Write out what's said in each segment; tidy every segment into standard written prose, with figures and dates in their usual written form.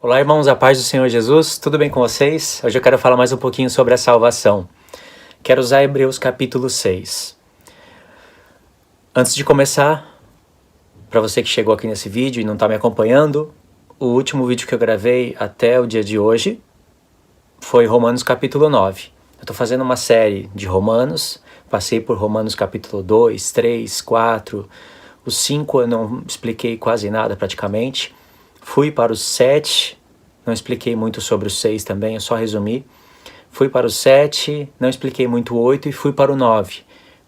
Olá, irmãos, a paz do Senhor Jesus, tudo bem com vocês? Hoje eu quero falar mais um pouquinho sobre a salvação. Quero usar Hebreus capítulo 6. Antes de começar, para você que chegou aqui nesse vídeo e não está me acompanhando, o último vídeo que eu gravei até o dia de hoje foi Romanos capítulo 9. Eu estou fazendo uma série de Romanos, passei por Romanos capítulo 2, 3, 4, os 5 eu não expliquei quase nada praticamente. Fui para os 7, não expliquei muito sobre o 6 também, eu só resumi. Fui para o 7, não expliquei muito o 8 e fui para o 9.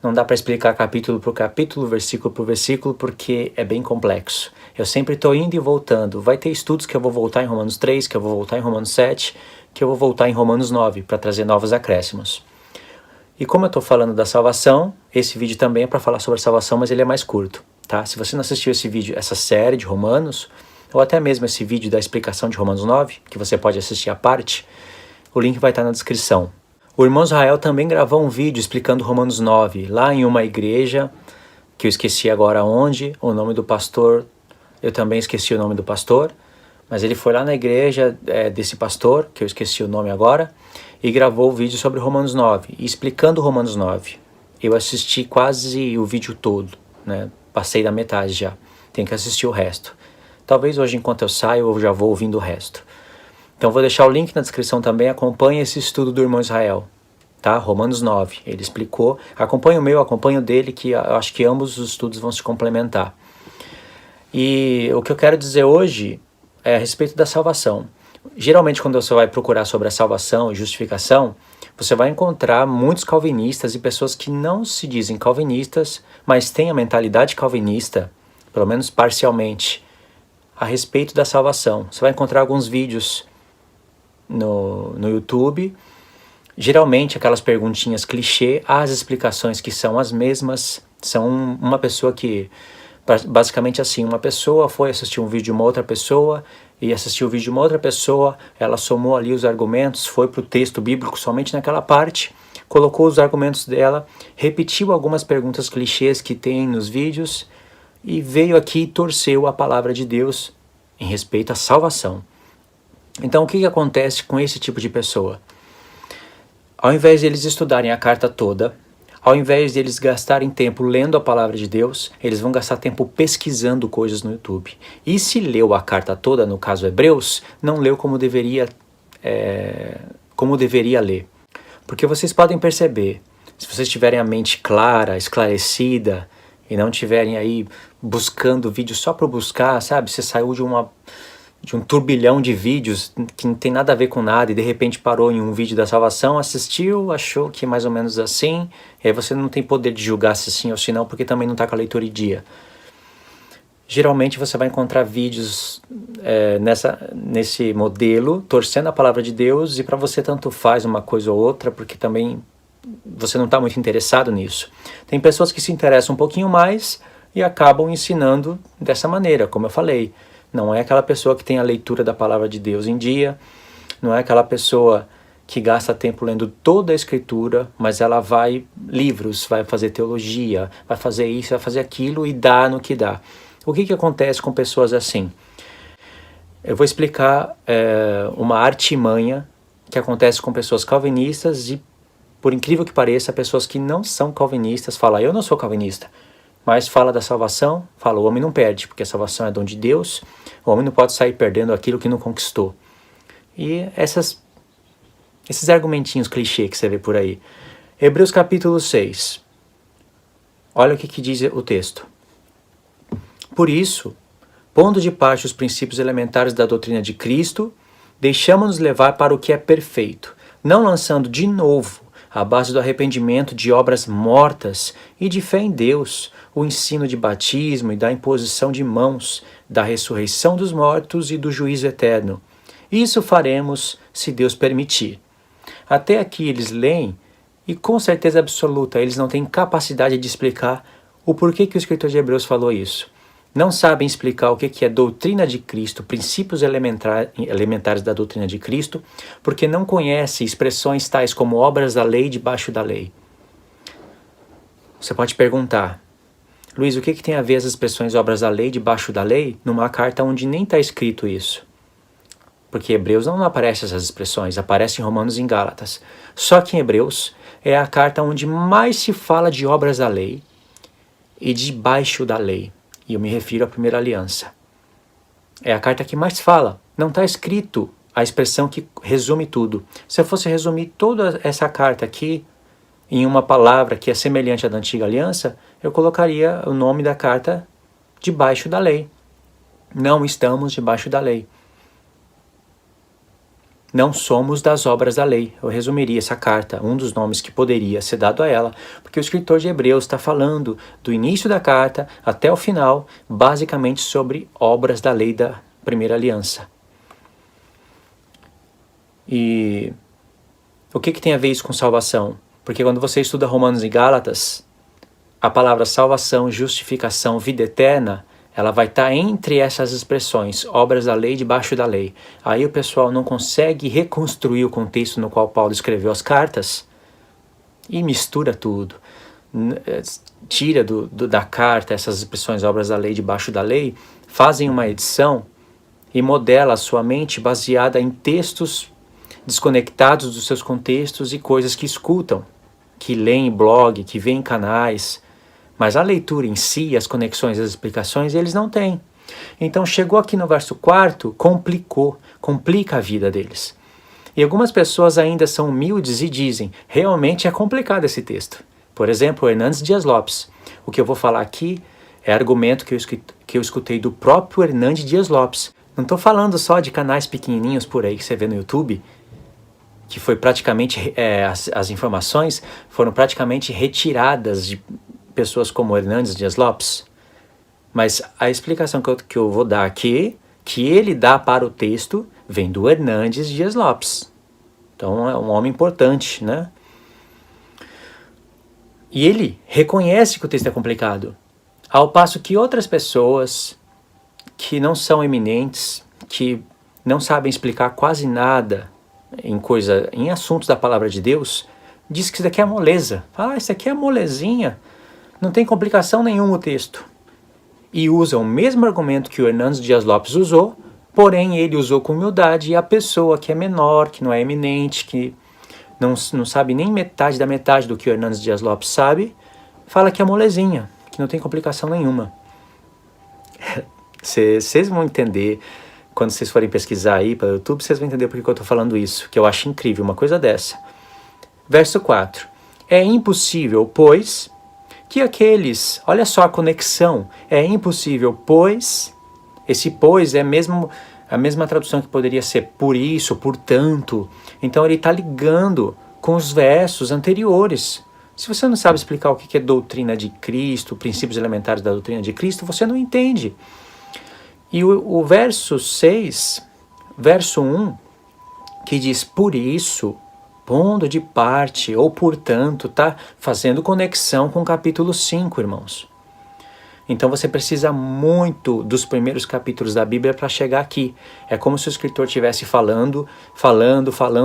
Não dá para explicar capítulo por capítulo, versículo por versículo, porque é bem complexo. Eu sempre estou indo e voltando. Vai ter estudos que eu vou voltar em Romanos 3, que eu vou voltar em Romanos 7, que eu vou voltar em Romanos 9, para trazer novos acréscimos. E como eu estou falando da salvação, esse vídeo também é para falar sobre a salvação, mas ele é mais curto, tá? Se você não assistiu esse vídeo, essa série de Romanos, ou até mesmo esse vídeo da explicação de Romanos 9, que você pode assistir à parte, o link vai estar na descrição. O irmão Israel também gravou um vídeo explicando Romanos 9, lá em uma igreja, que eu esqueci agora onde, o nome do pastor, eu também esqueci o nome do pastor, mas ele foi lá na igreja desse pastor, que eu esqueci o nome agora, e gravou o vídeo sobre Romanos 9, explicando Romanos 9. Eu assisti quase o vídeo todo, né? Passei da metade já, tenho que assistir o resto. Talvez hoje, enquanto eu saio, eu já vou ouvindo o resto. Então vou deixar o link na descrição também, acompanhe esse estudo do irmão Israel, tá? Romanos 9, ele explicou, acompanhe o meu, acompanhe o dele, que eu acho que ambos os estudos vão se complementar. E o que eu quero dizer hoje é a respeito da salvação. Geralmente quando você vai procurar sobre a salvação e justificação, você vai encontrar muitos calvinistas e pessoas que não se dizem calvinistas, mas têm a mentalidade calvinista, pelo menos parcialmente, a respeito da salvação. Você vai encontrar alguns vídeos no YouTube, geralmente aquelas perguntinhas clichê, as explicações que são as mesmas, são uma pessoa que, basicamente assim, uma pessoa foi assistir um vídeo de uma outra pessoa, e assistiu o vídeo de uma outra pessoa, ela somou ali os argumentos, foi para o texto bíblico somente naquela parte, colocou os argumentos dela, repetiu algumas perguntas clichês que tem nos vídeos, e veio aqui e torceu a palavra de Deus em respeito à salvação. Então o que acontece com esse tipo de pessoa? Ao invés de eles estudarem a carta toda, ao invés de eles gastarem tempo lendo a palavra de Deus, eles vão gastar tempo pesquisando coisas no YouTube. E se leu a carta toda, no caso Hebreus, não leu como deveria ler. Porque vocês podem perceber, se vocês tiverem a mente clara, esclarecida, e não estiverem aí buscando vídeo só para buscar, sabe? Você saiu de um turbilhão de vídeos que não tem nada a ver com nada e de repente parou em um vídeo da salvação, assistiu, achou que é mais ou menos assim, e aí você não tem poder de julgar se sim ou se não, porque também não está com a leitura em dia. Geralmente você vai encontrar vídeos nesse modelo, torcendo a palavra de Deus, e para você tanto faz uma coisa ou outra, porque também você não está muito interessado nisso. Tem pessoas que se interessam um pouquinho mais e acabam ensinando dessa maneira, como eu falei. Não é aquela pessoa que tem a leitura da palavra de Deus em dia, não é aquela pessoa que gasta tempo lendo toda a escritura, mas ela vai livros, vai fazer teologia, vai fazer isso, vai fazer aquilo e dá no que dá. O que acontece com pessoas assim? Eu vou explicar uma artimanha que acontece com pessoas calvinistas e, por incrível que pareça, pessoas que não são calvinistas falam, eu não sou calvinista, mas fala da salvação, fala, o homem não perde, porque a salvação é dom de Deus, o homem não pode sair perdendo aquilo que não conquistou. E esses argumentinhos clichê que você vê por aí. Hebreus capítulo 6. Olha o que diz o texto. Por isso, pondo de parte os princípios elementares da doutrina de Cristo, deixamos-nos levar para o que é perfeito, não lançando de novo à base do arrependimento de obras mortas e de fé em Deus, o ensino de batismo e da imposição de mãos, da ressurreição dos mortos e do juízo eterno. Isso faremos se Deus permitir. Até aqui eles leem e com certeza absoluta eles não têm capacidade de explicar o porquê que o escritor de Hebreus falou isso. Não sabem explicar o que é doutrina de Cristo, princípios elementares da doutrina de Cristo, porque não conhecem expressões tais como obras da lei debaixo da lei. Você pode perguntar, Luiz, o que tem a ver as expressões obras da lei debaixo da lei numa carta onde nem está escrito isso? porque em Hebreus não aparecem essas expressões, aparecem em Romanos e em Gálatas. Só que em Hebreus é a carta onde mais se fala de obras da lei e debaixo da lei. E eu me refiro à primeira aliança. É a carta que mais fala. Não está escrito a expressão que resume tudo. Se eu fosse resumir toda essa carta aqui em uma palavra que é semelhante à da antiga aliança, eu colocaria o nome da carta debaixo da lei. Não estamos debaixo da lei. Não somos das obras da lei. Eu resumiria essa carta, um dos nomes que poderia ser dado a ela, porque o escritor de Hebreus está falando do início da carta até o final, basicamente sobre obras da lei da primeira aliança. E o que tem a ver isso com salvação? Porque quando você estuda Romanos e Gálatas, a palavra salvação, justificação, vida eterna, ela vai estar entre essas expressões, obras da lei, debaixo da lei. Aí o pessoal não consegue reconstruir o contexto no qual Paulo escreveu as cartas e mistura tudo. Tira da carta essas expressões, obras da lei, debaixo da lei, fazem uma edição e modela a sua mente baseada em textos desconectados dos seus contextos e coisas que escutam, que leem blog, que veem canais. Mas a leitura em si, as conexões, as explicações, eles não têm. Então chegou aqui no verso 4, complica a vida deles. E algumas pessoas ainda são humildes e dizem, realmente é complicado esse texto. Por exemplo, Hernandes Dias Lopes. O que eu vou falar aqui é argumento que eu escutei do próprio Hernandes Dias Lopes. Não estou falando só de canais pequenininhos por aí que você vê no YouTube, que foi praticamente, as informações foram praticamente retiradas de pessoas como Hernandes Dias Lopes, mas a explicação que eu vou dar aqui, que ele dá para o texto, vem do Hernandes Dias Lopes. Então é um homem importante, né? E ele reconhece que o texto é complicado, ao passo que outras pessoas que não são eminentes, que não sabem explicar quase nada em assuntos da palavra de Deus, diz que isso daqui é moleza. Isso aqui é molezinha. Não tem complicação nenhuma o texto. E usa o mesmo argumento que o Hernandes Dias Lopes usou, porém ele usou com humildade, e a pessoa que é menor, que não é eminente, que não sabe nem metade da metade do que o Hernandes Dias Lopes sabe, fala que é molezinha, que não tem complicação nenhuma. Vocês vão entender, quando vocês forem pesquisar aí para o YouTube, vocês vão entender por que eu estou falando isso, que eu acho incrível uma coisa dessa. Verso 4. É impossível, pois, que aqueles... Olha só a conexão. É impossível, pois... Esse pois é mesmo a mesma tradução que poderia ser por isso, portanto. Então ele está ligando com os versos anteriores. Se você não sabe explicar o que é doutrina de Cristo, princípios elementares da doutrina de Cristo, você não entende. E o verso 6, verso 1, que diz por isso, pondo de parte, ou portanto, está fazendo conexão com o capítulo 5, irmãos. Então você precisa muito dos primeiros capítulos da Bíblia para chegar aqui. É como se o escritor estivesse falando,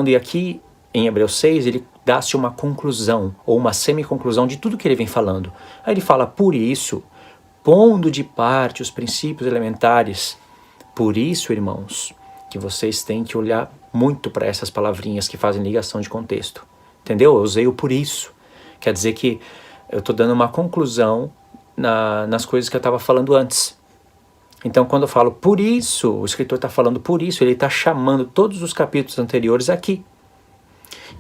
e aqui em Hebreus 6 ele dá-se uma conclusão, ou uma semi-conclusão de tudo que ele vem falando. Aí ele fala, por isso, pondo de parte os princípios elementares. Por isso, irmãos, que vocês têm que olhar muito para essas palavrinhas que fazem ligação de contexto. Entendeu? Eu usei o por isso. Quer dizer que eu estou dando uma conclusão nas coisas que eu estava falando antes. Então, quando eu falo por isso, o escritor está falando por isso, ele está chamando todos os capítulos anteriores aqui.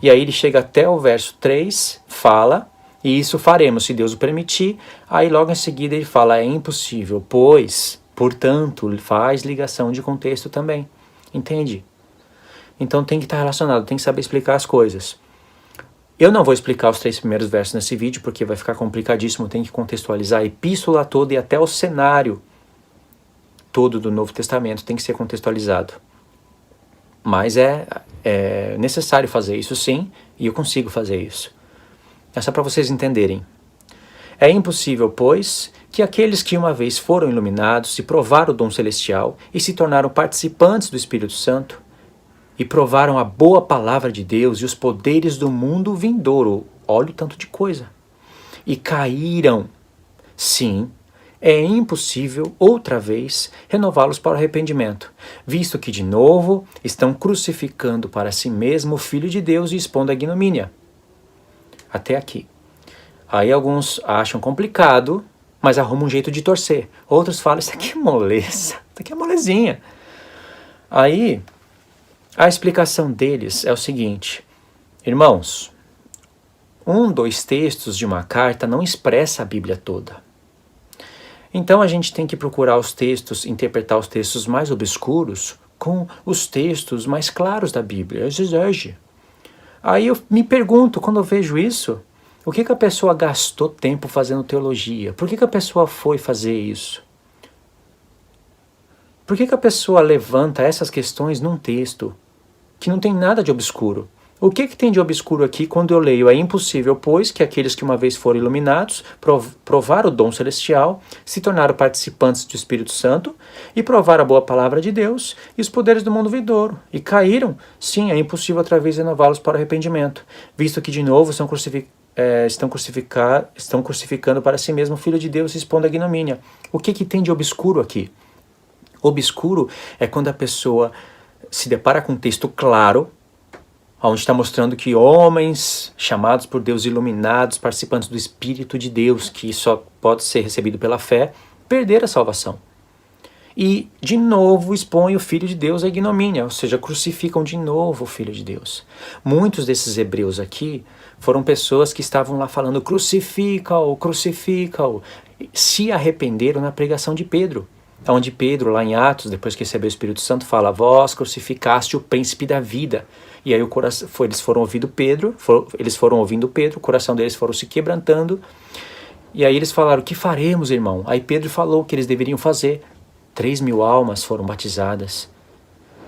E aí ele chega até o verso 3, fala, e isso faremos, se Deus o permitir. Aí logo em seguida ele fala, é impossível, pois, portanto, faz ligação de contexto também. Entende? Então tem que estar relacionado, tem que saber explicar as coisas. Eu não vou explicar os 3 primeiros versos nesse vídeo, porque vai ficar complicadíssimo, tem que contextualizar a epístola toda e até o cenário todo do Novo Testamento tem que ser contextualizado. Mas é necessário fazer isso sim, e eu consigo fazer isso. É só para vocês entenderem. É impossível, pois, que aqueles que uma vez foram iluminados e provaram o dom celestial e se tornaram participantes do Espírito Santo, e provaram a boa palavra de Deus e os poderes do mundo vindouro. Olha o tanto de coisa. E caíram. Sim, é impossível, outra vez, renová-los para o arrependimento, visto que, de novo, estão crucificando para si mesmo o Filho de Deus e expondo a ignomínia. Até aqui. Aí alguns acham complicado, mas arrumam um jeito de torcer. Outros falam, isso aqui é moleza, isso aqui é molezinha. Aí, a explicação deles é o seguinte: irmãos, 2 textos de uma carta não expressa a Bíblia toda. Então a gente tem que procurar os textos, interpretar os textos mais obscuros com os textos mais claros da Bíblia, exegese. Aí eu me pergunto, quando eu vejo isso, o que a pessoa gastou tempo fazendo teologia? Por que a pessoa foi fazer isso? Por que a pessoa levanta essas questões num texto que não tem nada de obscuro? O que tem de obscuro aqui quando eu leio? É impossível, pois, que aqueles que uma vez foram iluminados, provaram o dom celestial, se tornaram participantes do Espírito Santo e provaram a boa palavra de Deus e os poderes do mundo vindouro, e caíram, sim, é impossível outra vez renová-los para o arrependimento, visto que de novo estão crucificando para si mesmo o Filho de Deus e expondo a ignomínia. O que tem de obscuro aqui? Obscuro é quando a pessoa se depara com um texto claro, onde está mostrando que homens chamados por Deus, iluminados, participantes do Espírito de Deus, que só pode ser recebido pela fé, perderam a salvação. E, de novo, expõe o Filho de Deus à ignomínia, ou seja, crucificam de novo o Filho de Deus. Muitos desses hebreus aqui foram pessoas que estavam lá falando, crucifica-o, crucifica-o, se arrependeram na pregação de Pedro. Onde Pedro, lá em Atos, depois que recebeu o Espírito Santo, fala, vós crucificaste o príncipe da vida. E aí eles foram ouvindo Pedro, o coração deles foram se quebrantando, e aí eles falaram, o que faremos, irmão? Aí Pedro falou o que eles deveriam fazer. 3.000 almas foram batizadas.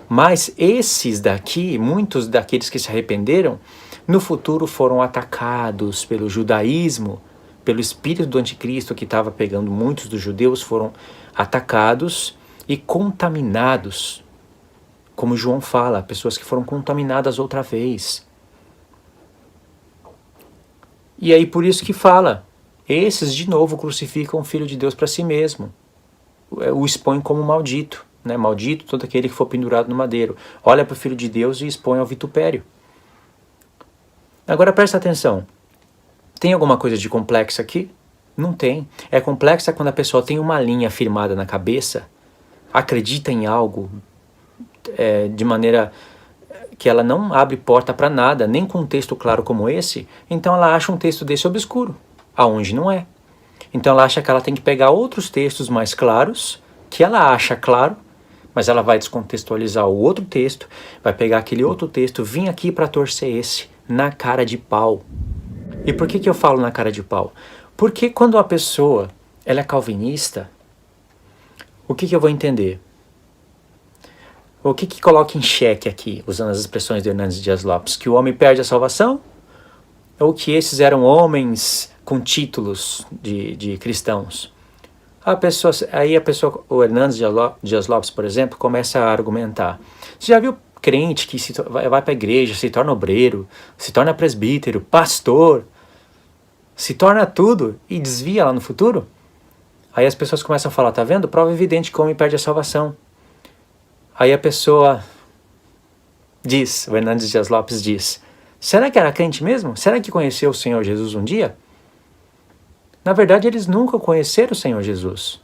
Mas esses daqui, muitos daqueles que se arrependeram, no futuro foram atacados pelo judaísmo, pelo espírito do anticristo que estava pegando muitos dos judeus, foram atacados e contaminados. Como João fala, pessoas que foram contaminadas outra vez. E aí por isso que fala, esses de novo crucificam o Filho de Deus para si mesmo. O expõem como maldito, né? Maldito todo aquele que for pendurado no madeiro. Olha para o Filho de Deus e expõe ao vitupério. Agora presta atenção. Tem alguma coisa de complexa aqui? Não tem. É complexa quando a pessoa tem uma linha firmada na cabeça, acredita em algo de maneira que ela não abre porta para nada, nem com um texto claro como esse, então ela acha um texto desse obscuro, aonde não é. Então ela acha que ela tem que pegar outros textos mais claros, que ela acha claro, mas ela vai descontextualizar o outro texto, vai pegar aquele outro texto, vir aqui para torcer esse, na cara de pau. E por que eu falo na cara de pau? Porque quando a pessoa ela é calvinista, o que eu vou entender? O que coloca em xeque aqui, usando as expressões de Hernandes Dias Lopes? Que o homem perde a salvação? Ou que esses eram homens com títulos de cristãos? O Hernandes Dias Lopes, por exemplo, começa a argumentar. Você já viu crente que vai para a igreja, se torna obreiro, se torna presbítero, pastor, se torna tudo e desvia lá no futuro? Aí as pessoas começam a falar, tá vendo? Prova evidente que o homem perde a salvação. Aí a pessoa diz, o Hernandes Dias Lopes diz, será que era crente mesmo? Será que conheceu o Senhor Jesus um dia? Na verdade, eles nunca conheceram o Senhor Jesus,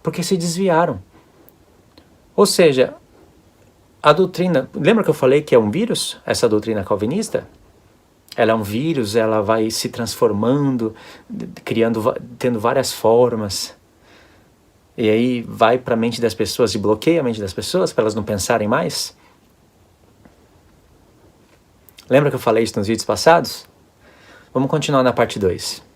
porque se desviaram. Ou seja, a doutrina, lembra que eu falei que é um vírus, essa doutrina calvinista? Ela é um vírus, ela vai se transformando, tendo várias formas. E aí vai para a mente das pessoas e bloqueia a mente das pessoas para elas não pensarem mais? Lembra que eu falei isso nos vídeos passados? Vamos continuar na parte 2.